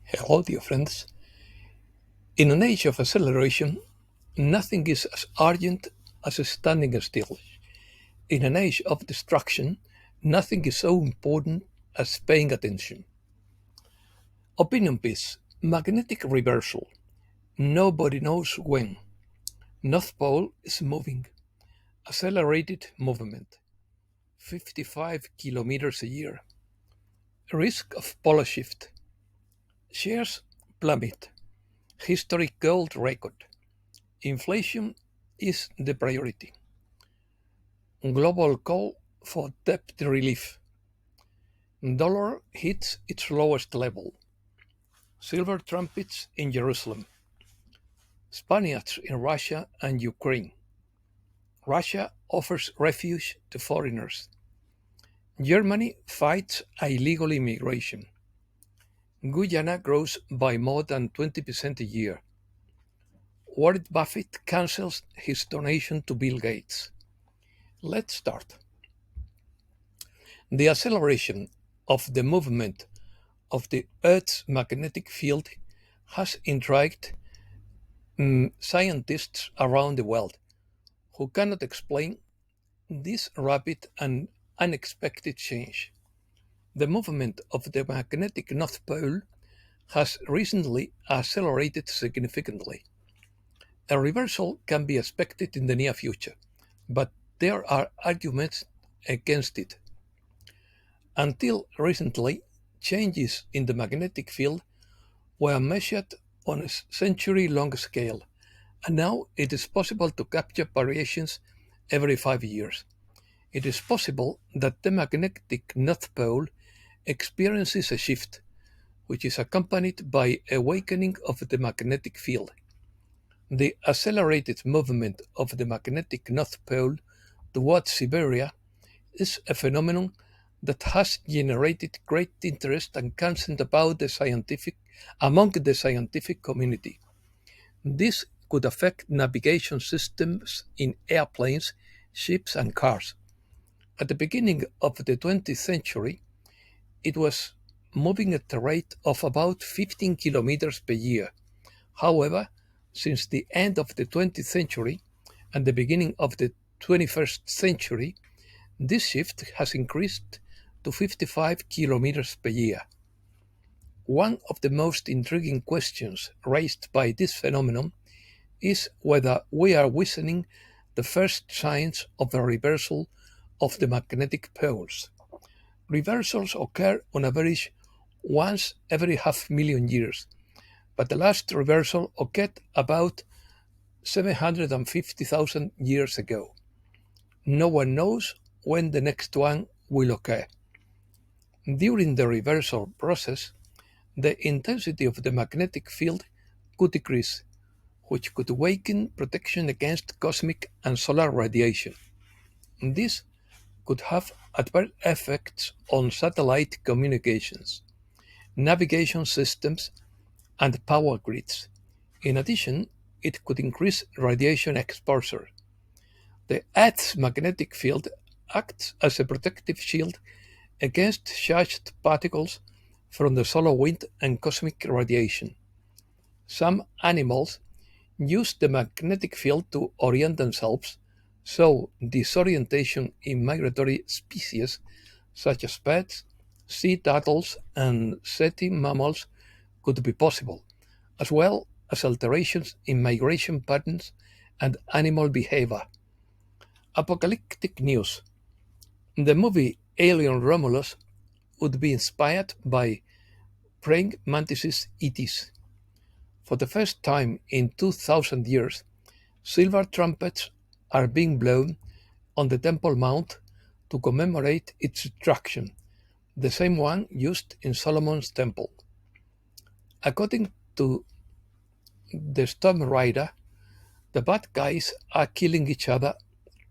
Hello, dear friends. In an age of acceleration, nothing is as urgent as standing still. In an age of distraction, nothing is so important as paying attention. Opinion piece: magnetic reversal. Nobody knows when. North Pole is moving. Accelerated movement. 55 kilometers a year. Risk of polar shift. Shares plummet. Historic gold record. Inflation is the priority. Global call for debt relief. Dollar hits its lowest level. Silver trumpets in Jerusalem. Spaniards in Russia and Ukraine. Russia offers refuge to foreigners. Germany fights illegal immigration. Guyana grows by more than 20% a year. Warren Buffett cancels his donation to Bill Gates. Let's start. The acceleration of the movement of the Earth's magnetic field has intrigued scientists around the world who cannot explain this rapid and unexpected change. The movement of the magnetic North Pole has recently accelerated significantly. A reversal can be expected in the near future, but there are arguments against it. Until recently, changes in the magnetic field were measured on a century-long scale, and now it is possible to capture variations every 5 years. It is possible that the magnetic North Pole experiences a shift, which is accompanied by a weakening of the magnetic field. The accelerated movement of the magnetic North Pole towards Siberia is a phenomenon that has generated great interest and concern among the scientific community. This could affect navigation systems in airplanes, ships, and cars. At the beginning of the 20th century, it was moving at a rate of about 15 kilometers per year. However, since the end of the 20th century and the beginning of the 21st century, this shift has increased to 55 kilometers per year. One of the most intriguing questions raised by this phenomenon is whether we are witnessing the first signs of a reversal of the magnetic poles. Reversals occur on average once every half million years, but the last reversal occurred about 750,000 years ago. No one knows when the next one will occur. During the reversal process, the intensity of the magnetic field could decrease, which could weaken protection against cosmic and solar radiation. This could have adverse effects on satellite communications, navigation systems, and power grids. In addition, it could increase radiation exposure. The Earth's magnetic field acts as a protective shield against charged particles from the solar wind and cosmic radiation. Some animals use the magnetic field to orient themselves, so disorientation in migratory species such as birds, sea turtles, and seti mammals could be possible, as well as alterations in migration patterns and animal behavior. Apocalyptic news. The movie Alien Romulus would be inspired by praying mantises ETs. For the first time in 2,000 years, silver trumpets are being blown on the Temple Mount to commemorate its destruction, the same one used in Solomon's temple. According to the Storm Rider, the bad guys are killing each other,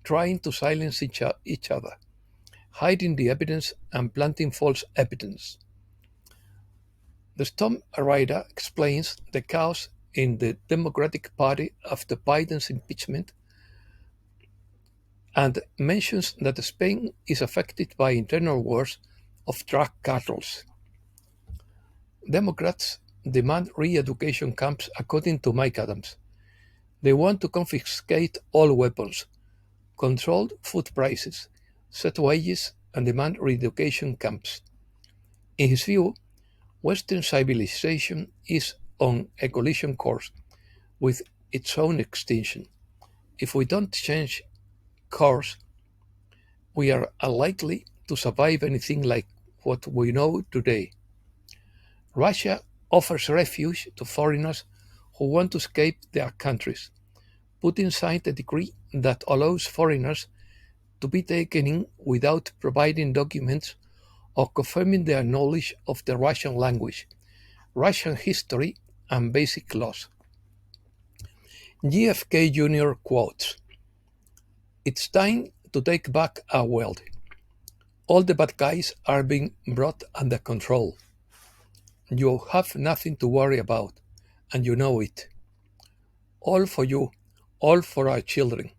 trying to silence each other, hiding the evidence and planting false evidence. The Storm Rider explains the chaos in the Democratic Party after Biden's impeachment and mentions that Spain is affected by internal wars of drug cartels. Democrats demand re-education camps according to Mike Adams. They want to confiscate all weapons, control food prices, set wages, and demand re-education camps. In his view, Western civilization is on a collision course with its own extinction. If we don't change course, we are unlikely to survive anything like what we know today. Russia offers refuge to foreigners who want to escape their countries. Putin signed a decree that allows foreigners to be taken in without providing documents or confirming their knowledge of the Russian language, Russian history, and basic laws. JFK Jr. quotes, "It's time to take back our world. All the bad guys are being brought under control. You have nothing to worry about, and you know it. All for you, all for our children.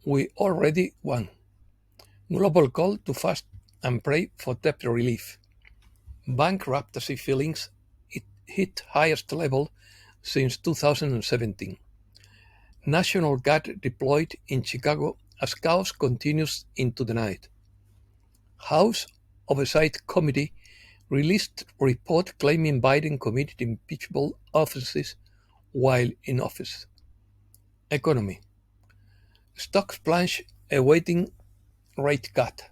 We already won." Global call to fast and pray for debt relief. Bankruptcy filings hit highest level since 2017. National Guard deployed in Chicago as chaos continues into the night. House Oversight Committee released report claiming Biden committed impeachable offenses while in office. Economy. Stocks plunge awaiting rate cut.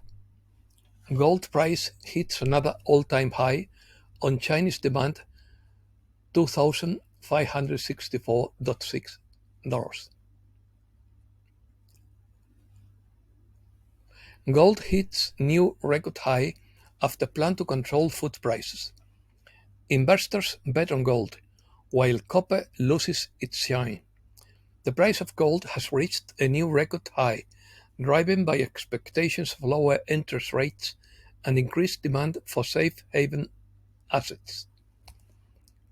Gold price hits another all-time high on Chinese demand, $2,564.6. Gold hits new record high after plan to control food prices. Investors bet on gold, while copper loses its shine. The price of gold has reached a new record high, driven by expectations of lower interest rates and increased demand for safe haven assets.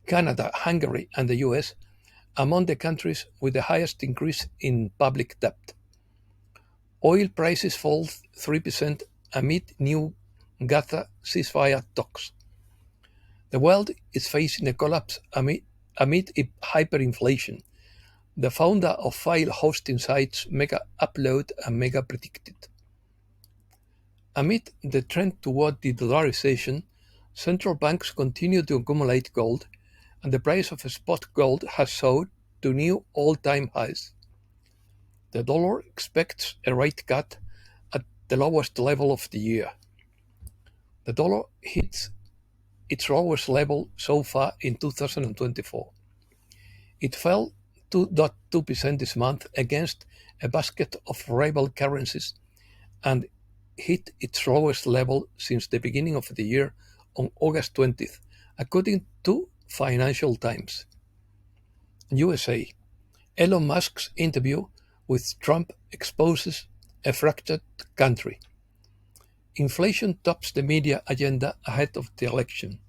Canada, Hungary, and the US among the countries with the highest increase in public debt. Oil prices fall 3% amid new Gaza ceasefire talks. The world is facing a collapse amid hyperinflation. The founder of file hosting sites Mega Upload and Mega predicted. Amid the trend toward de-dollarization, central banks continue to accumulate gold, and the price of spot gold has soared to new all-time highs. The dollar expects a rate cut at the lowest level of the year. The dollar hits its lowest level so far in 2024. It fell 2.2% this month against a basket of rival currencies and hit its lowest level since the beginning of the year on August 20th, according to Financial Times. USA. Elon Musk's interview with Trump exposes a fractured country. Inflation tops the media agenda ahead of the election.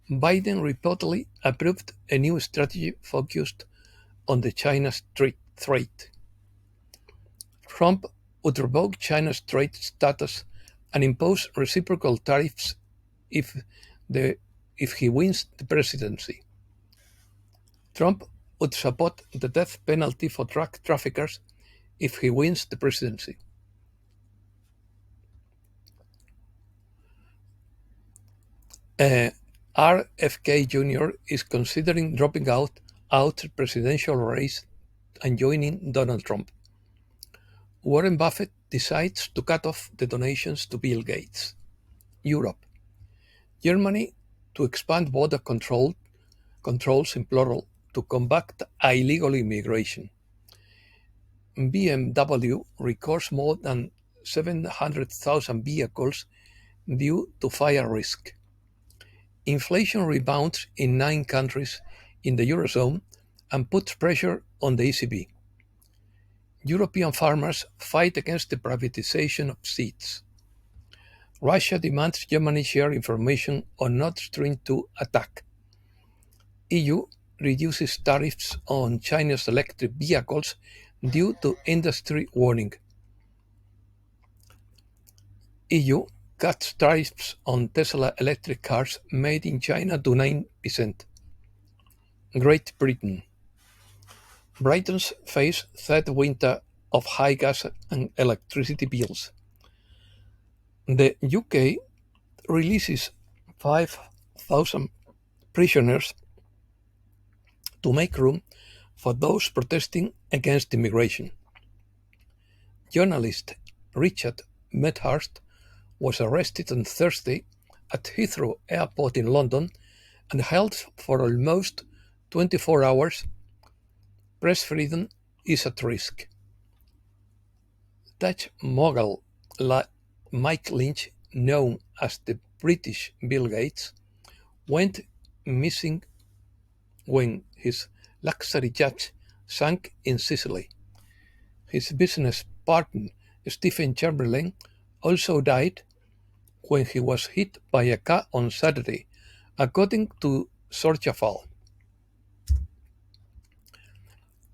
Biden reportedly approved a new strategy focused on the China threat. Trump would revoke China's trade status and impose reciprocal tariffs if he wins the presidency. Trump would support the death penalty for drug traffickers if he wins the presidency. RFK Jr. is considering dropping out the presidential race and joining Donald Trump. Warren Buffett decides to cut off the donations to Bill Gates. Europe. Germany to expand border controls in plural to combat illegal immigration. BMW records more than 700,000 vehicles due to fire risk. Inflation rebounds in 9 countries in the Eurozone and puts pressure on the ECB. European farmers fight against the privatization of seeds. Russia demands Germany share information on Nord Stream 2 attack. EU reduces tariffs on China's electric vehicles due to industry warning. EU cuts tariffs on Tesla electric cars made in China to 9%. Great Britain. Britons face third winter of high gas and electricity bills. The UK releases 5,000 prisoners to make room for those protesting against immigration. Journalist Richard Medhurst was arrested on Thursday at Heathrow Airport in London and held for almost 24 hours. Press freedom is at risk. Dutch mogul Mike Lynch, known as the British Bill Gates, went missing when his luxury yacht sank in Sicily. His business partner, Stephen Chamberlain, also died when he was hit by a car on Saturday, according to Sorchafal.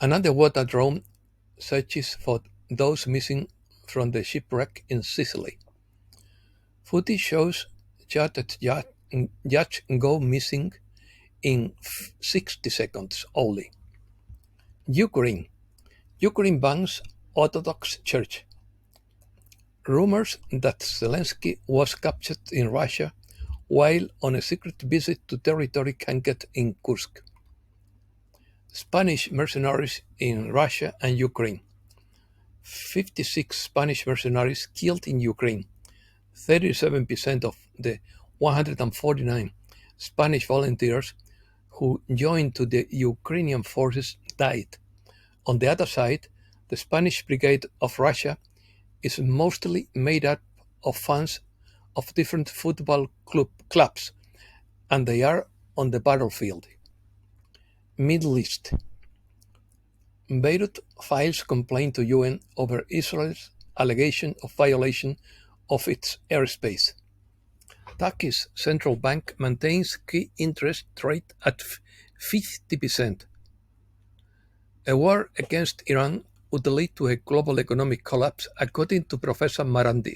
An underwater drone searches for those missing from the shipwreck in Sicily. Footage shows chartered yachts go missing in 60 seconds only. Ukraine. Ukraine bans Orthodox Church. Rumors that Zelensky was captured in Russia while on a secret visit to territory can get in Kursk. Spanish mercenaries in Russia and Ukraine. 56 Spanish mercenaries killed in Ukraine. 37% of the 149 Spanish volunteers who joined to the Ukrainian forces died. On the other side, the Spanish Brigade of Russia is mostly made up of fans of different football clubs, and they are on the battlefield. Middle East. Beirut files complaint to UN over Israel's allegation of violation of its airspace. Turkey's central bank maintains key interest rate at 50%. A war against Iran would lead to a global economic collapse, according to Professor Marandi.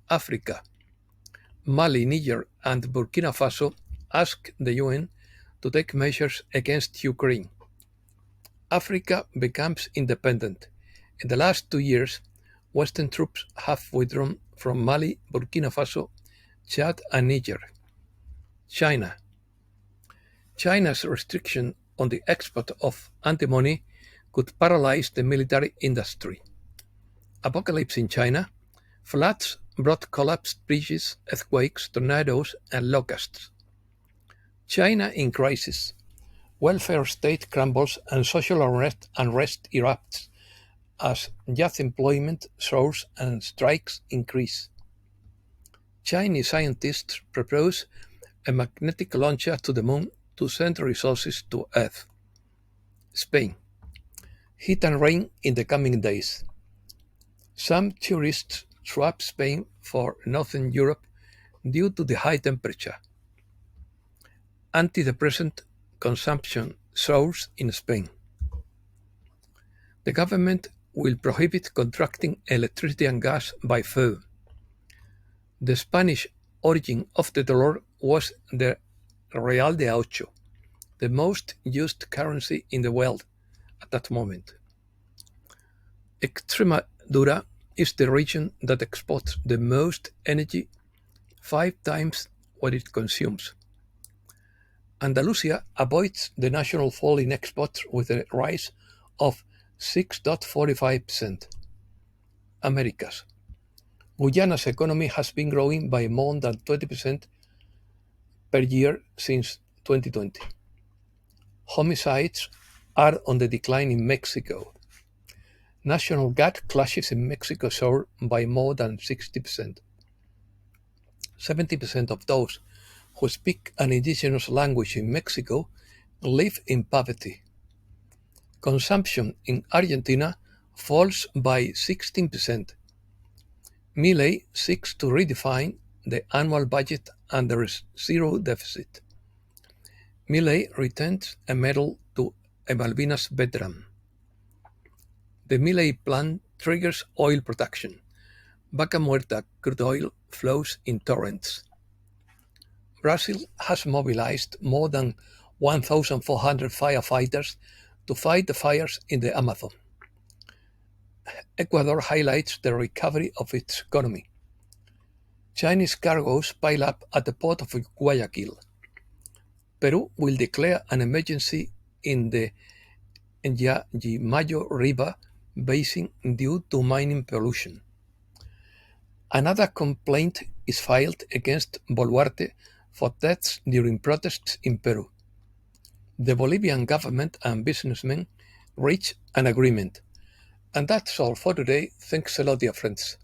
Africa. Mali, Niger, and Burkina Faso ask the UN to take measures against Ukraine. Africa becomes independent. In the last 2 years, Western troops have withdrawn from Mali, Burkina Faso, Chad, and Niger. China. China's restriction on the export of antimony could paralyze the military industry. Apocalypse in China. Floods brought collapsed bridges, earthquakes, tornadoes, and locusts. China in crisis. Welfare state crumbles and social unrest erupts as youth employment soars and strikes increase. Chinese scientists propose a magnetic launcher to the moon to send resources to Earth. Spain. Heat and rain in the coming days. Some tourists swap Spain for Northern Europe due to the high temperature. Antidepressant consumption soars in Spain. The government will prohibit contracting electricity and gas by phone. The Spanish origin of the dollar was the Real de Ocho, the most used currency in the world at that moment. Extremadura is the region that exports the most energy, 5 times what it consumes. Andalusia avoids the national fall in exports with a rise of 6.45%. Americas. Guyana's economy has been growing by more than 20% per year since 2020. Homicides are on the decline in Mexico. National Guard clashes in Mexico soar by more than 60%. 70% of those who speak an indigenous language in Mexico live in poverty. Consumption in Argentina falls by 16%. Milei seeks to redefine the annual budget under zero deficit. Milei returns a medal to a Malvinas veteran. The Milei plan triggers oil production. Vaca Muerta crude oil flows in torrents. Brazil has mobilized more than 1,400 firefighters to fight the fires in the Amazon. Ecuador highlights the recovery of its economy. Chinese cargoes pile up at the port of Guayaquil. Peru will declare an emergency in the Llamayo River basin due to mining pollution. Another complaint is filed against Boluarte for deaths during protests in Peru. The Bolivian government and businessmen reach an agreement. And that's all for today. Thanks a lot, dear friends.